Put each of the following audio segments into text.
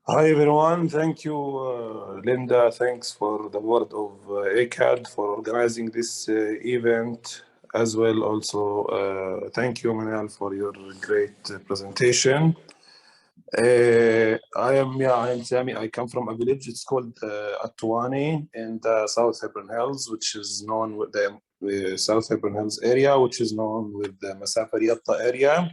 Hi everyone, thank you Linda, thanks for the word of ICAHD for organizing this event as well. Also, thank you Manal for your great presentation. I am Sami. I come from a village. It's called Tuwani in the South Hebron Hills, which is known with the South Hebron Hills area, which is known with the Masafa Yatta area.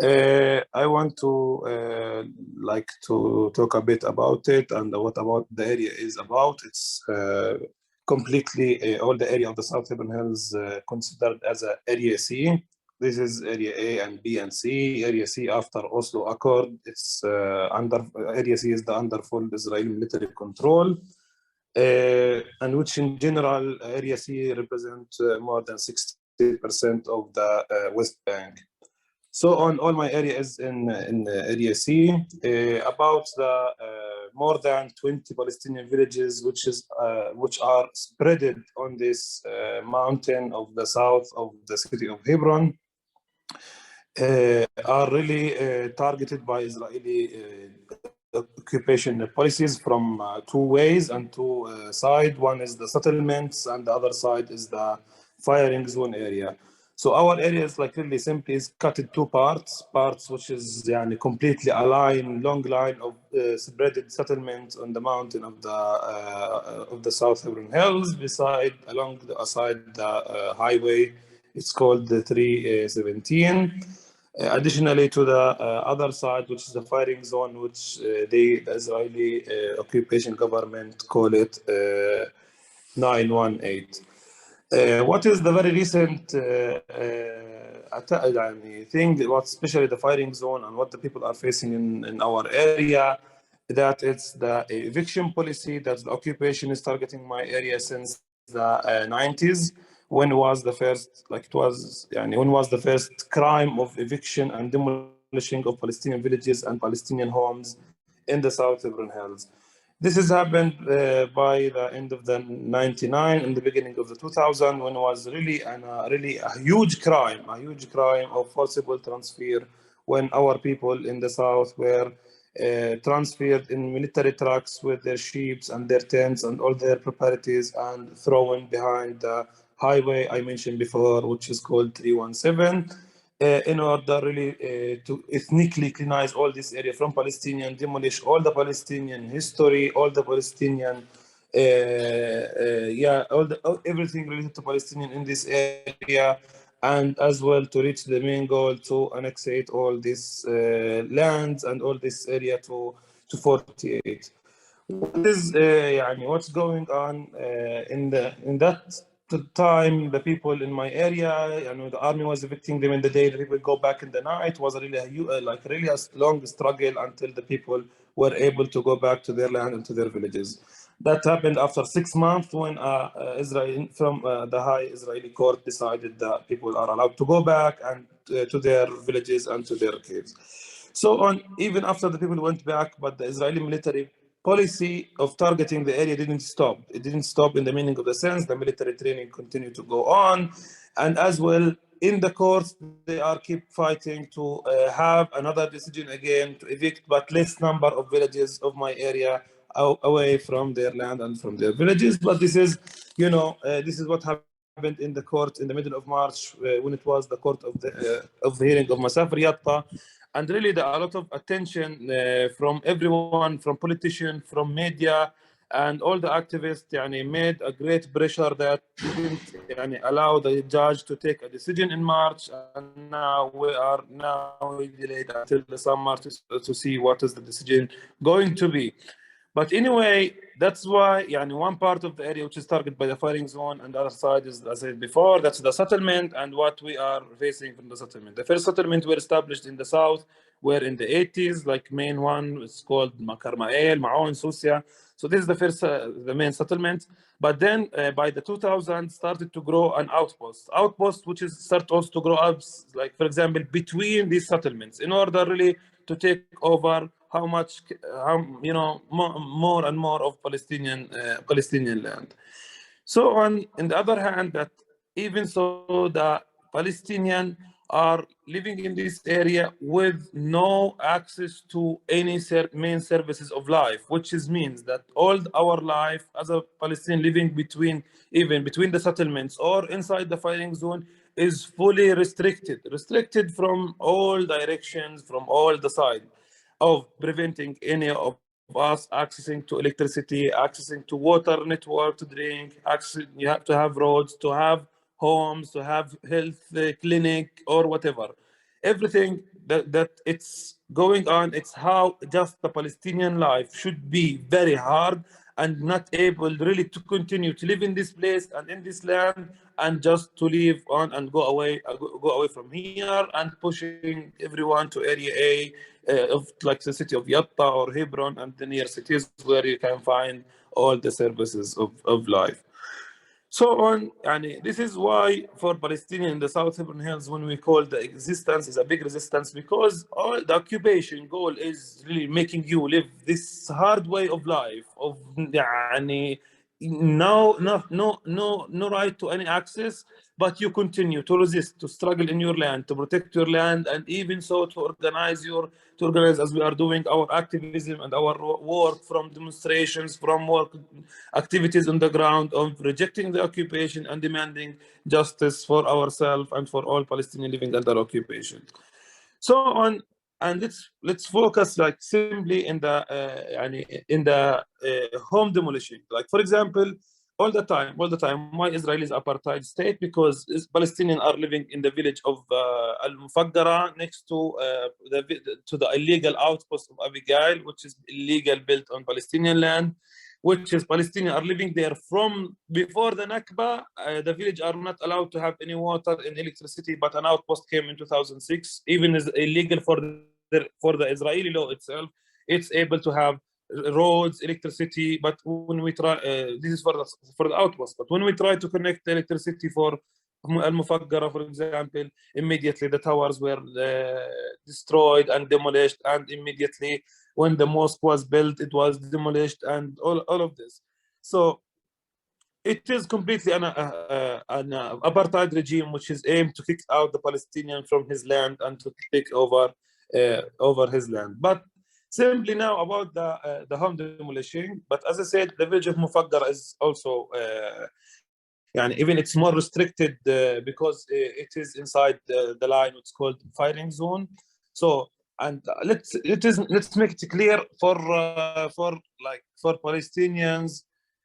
I want to like to talk a bit about it and what about the area is about. It's completely all the area of the South Hebron Hills considered as a area C. This is area A and B and C. Area C after Oslo Accord, it's under area C is the under full Israeli military control, and which in general area C represents more than 60% of the West Bank. So on all my area is in area C, about the more than 20 Palestinian villages, which are spreaded on this mountain of the south of the city of Hebron, are really targeted by Israeli occupation policies from two ways and two sides. One is the settlements, and the other side is the firing zone area. So our area is like really simply is cut in two parts which is completely a long line of spreaded settlements on the mountain of the South Hebron Hills, along the highway. It's called the 317. Additionally to the other side, which is the firing zone, which the Israeli occupation government call it 918. What is the very recent thing, what especially the firing zone and what the people are facing in our area, that it's the eviction policy, that the occupation is targeting my area since the 90s. When was the first, when was the first crime of eviction and demolishing of Palestinian villages and Palestinian homes in the South Hebron Hills? This has happened by the end of the 99 and the beginning of the 2000, when it was really a huge crime of forcible transfer, when our people in the South were transferred in military trucks with their sheep and their tents and all their properties and thrown behind the highway I mentioned before, which is called 317. In order really to ethnically cleanize all this area from Palestinian, demolish all the Palestinian history, all the Palestinian, everything related to Palestinian in this area, and as well to reach the main goal to annexate all these lands and all this area to 48. What is what's going on in that time? The people in my area, the army was evicting them in the day, the people go back in the night. It was really a long struggle until the people were able to go back to their land and to their villages. That happened after 6 months, when Israel from the high Israeli court decided that people are allowed to go back and to their villages and to their caves. So on, even after the people went back, but the Israeli military policy of targeting the area didn't stop. It didn't stop in the meaning of the sense. The military training continued to go on, and as well in the courts they are keep fighting to have another decision again to evict, but less number of villages of my area away from their land and from their villages. But this is, this is what happened in the court in the middle of March, when it was the court of the hearing of Masafir Yatta. And really there are a lot of attention from everyone, from politicians, from media, and all the activists made a great pressure that didn't allow the judge to take a decision in March, and now we delayed until the summer to see what is the decision going to be. But anyway, that's why one part of the area which is targeted by the firing zone, and the other side is, as I said before, that's the settlement and what we are facing from the settlement. The first settlement were established in the south were in the 80s, like main one is called Makar Ma'el, Ma'on, Susia. So this is the first, the main settlement. But then by the 2000s started to grow an outpost which is start also to grow up, like for example, between these settlements, in order really to take over more and more of Palestinian land. So on the other hand, that even so the Palestinian are living in this area with no access to any main services of life, which means that all our life as a Palestinian living even between the settlements or inside the firing zone is fully restricted from all directions, from all the sides, of preventing any of us accessing to electricity, accessing to water network to drink, access, you have to have roads, to have homes, to have health clinic or whatever. Everything that it's going on, it's how just the Palestinian life should be very hard and not able really to continue to live in this place and in this land and just to live on and go away from here and pushing everyone to area A of like the city of Yatta or Hebron and the near cities where you can find all the services of life. So on, and this is why for Palestinians in the South Hebron Hills, when we call the existence is a big resistance, because all the occupation goal is really making you live this hard way of life of يعني, no right to any access, but you continue to resist, to struggle in your land, to protect your land, and even so to organize as we are doing our activism and our work, from demonstrations, from work activities on the ground of rejecting the occupation and demanding justice for ourselves and for all Palestinians living under occupation. So on, and let's focus like simply in the home demolition. Like for example, all the time, why Israel is apartheid state? Because Palestinians are living in the village of Al Mufaggara next to the illegal outpost of Abigail, which is illegal built on Palestinian land, which is Palestinians are living there from before the Nakba. The village are not allowed to have any water and electricity, but an outpost came in 2006. Even is illegal for the Israeli law itself. It's able to have roads, electricity, but when we try, this is for the outpost. But when we try to connect the electricity for Al Mufaggara, for example, immediately the towers were destroyed and demolished, and immediately when the mosque was built, it was demolished, and all of this. So it is completely an apartheid regime which is aimed to kick out the Palestinian from his land and to take over his land. But simply now about the home demolition. But as I said, the village of Mufaggara is also even it's more restricted because it is inside the line. It's called firing zone. So and let's make it clear for Palestinians.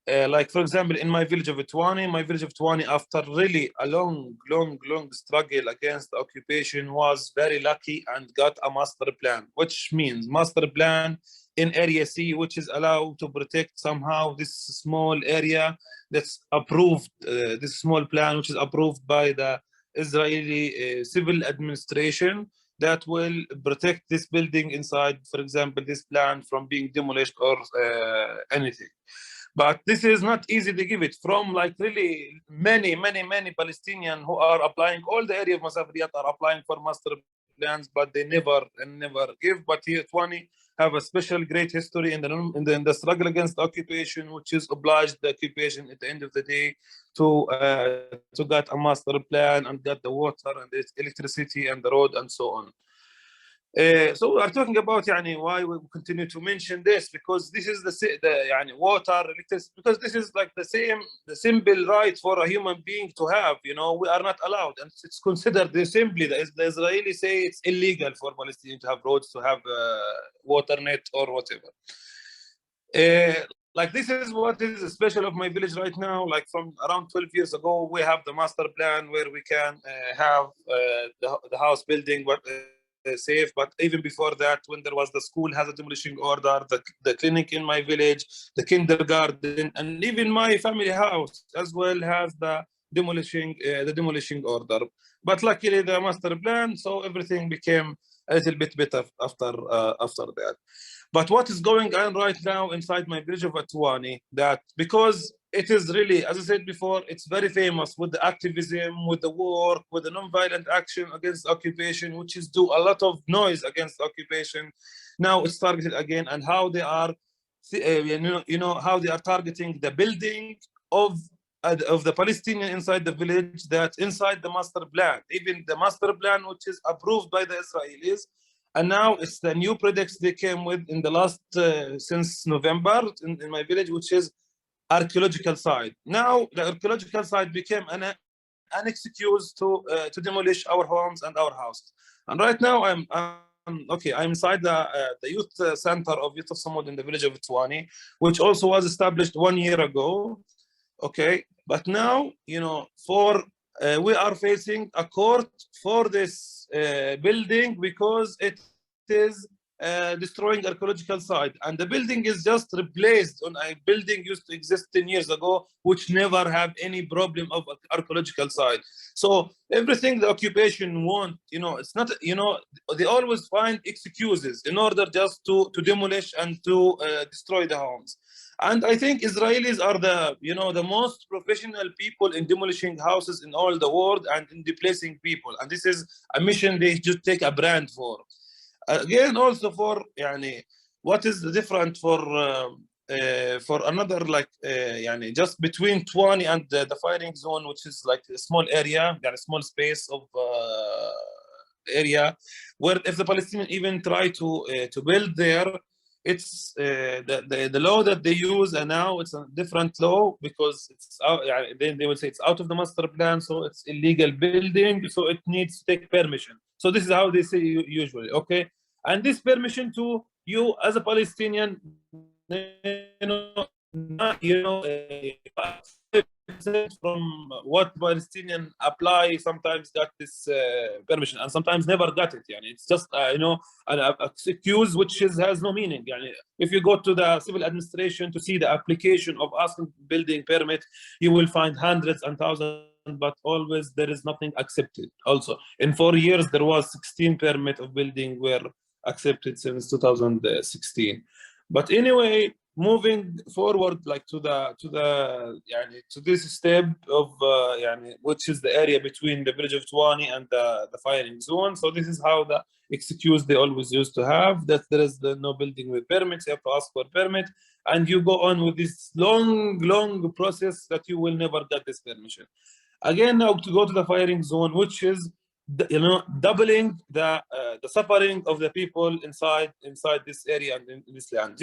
Like for example, in my village of Tuwani, after really a long struggle against the occupation, was very lucky and got a master plan, which means master plan in area C, which is allowed to protect somehow this small area that's approved. This small plan, which is approved by the Israeli civil administration, that will protect this building inside, for example, this plan from being demolished or anything. But this is not easy to give it from like really many Palestinians who are applying. All the area of Masafriyat are applying for master plans, but they never give. But here Tuwani have a special great history in the struggle against the occupation, which is obliged the occupation at the end of the day to get a master plan and get the water and the electricity and the road and so on. So we are talking about why we continue to mention this, because this is the water, electricity, because this is like the simple right for a human being to have. We are not allowed, and it's considered simply the Israelis say it's illegal for Palestinians to have roads, to have water net or whatever. Like this is what is special of my village right now. Like from around 12 years ago, we have the master plan where we can have the house building safe. But even before that, when there was the school has a demolition order, the clinic in my village, the kindergarten, and even my family house as well has the demolition order. But luckily the master plan, so everything became a little bit better after that. But what is going on right now inside my village of Tuwani, that because it is really, as I said before, it's very famous with the activism, with the work, with the non-violent action against occupation, which is do a lot of noise against occupation. Now it's targeted again, and how they are, how they are targeting the building of of the Palestinian inside the village, that inside the master plan, even the master plan which is approved by the Israelis, and now it's the new products they came with in the last since November in my village, which is archaeological site. Now the archaeological site became an excuse to demolish our homes and our houses. And right now I'm inside the youth center of Youth of Sumud in the village of Tuwani, which also was established 1 year ago. Okay, but now, you know, we are facing a court for this building because it is destroying archaeological site, and the building is just replaced on a building used to exist 10 years ago, which never have any problem of archaeological site. So everything the occupation want, you know, it's not, you know, they always find excuses in order just to demolish and to destroy the homes. And I think Israelis are the, you know, the most professional people in demolishing houses in all the world and in displacing people. And this is a mission they just take a brand for. Again, also for, yani, what is the different for another, like, yani, just between Tuwani and the firing zone, which is like a small area, a small space of area, where if the Palestinians even try to build there, it's the law that they use, and now it's a different law because it's out, they will say it's out of the master plan, so it's illegal building, so it needs to take permission. So this is how they say usually, okay? And this permission to you as a Palestinian, from what Palestinian apply, sometimes got this permission and sometimes never got it. Yani it's just an excuse which has no meaning. Yani if you go to the civil administration to see the application of asking building permit, you will find hundreds and thousands, but always there is nothing accepted. Also, in 4 years there was 16 permit of building were accepted since 2016. But anyway, moving forward, like to this step of which is the area between the village of Tuwani and the firing zone. So this is how the excuse they always used to have, that there is no building with permits, you have to ask for permit, and you go on with this long process that you will never get this permission. Again, now to go to the firing zone, which is doubling the suffering of the people inside this area and in this land.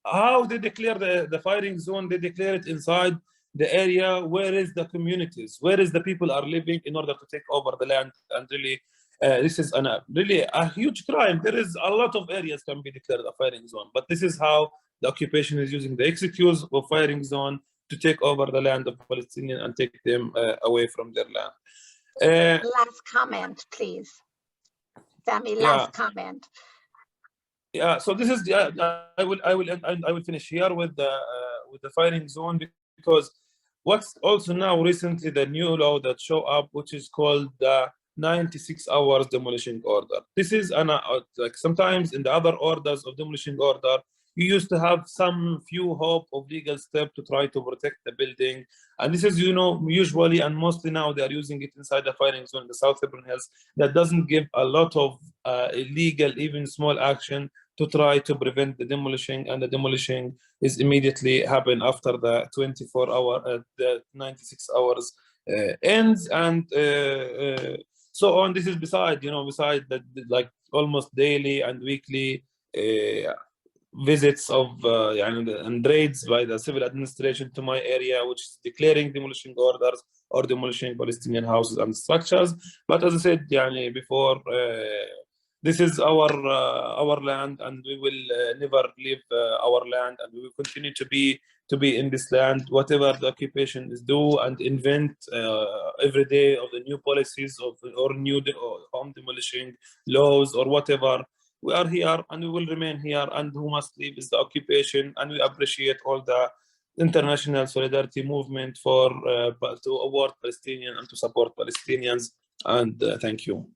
How they declare the firing zone? They declare it inside the area where is the communities, where is the people are living, in order to take over the land. And really, this is really a huge crime. There is a lot of areas can be declared a firing zone, but this is how the occupation is using the excuse of firing zone to take over the land of Palestinians and take them away from their land. Last comment, please. Sami, last comment. Yeah, so this is I will finish here with the firing zone, because what's also now recently the new law that show up, which is called the 96 hours demolition order. This is like sometimes in the other orders of demolition order, you used to have some few hope of legal step to try to protect the building. And this is, usually and mostly now they are using it inside the firing zone in the South Hebron Hills. That doesn't give a lot of illegal, even small action to try to prevent the demolition, and the demolition is immediately happen after the 96 hours ends, and so on. This is beside that, like almost daily and weekly visits of and raids by the civil administration to my area, which is declaring demolition orders or demolishing Palestinian houses and structures. But as I said before, this is our land, and we will never leave our land, and we will continue to be in this land, whatever the occupation is do, and invent every day of the new policies or new home demolishing laws or whatever. We are here and we will remain here, and who must leave is the occupation. And we appreciate all the international solidarity movement for to award Palestinians and to support Palestinians. And thank you.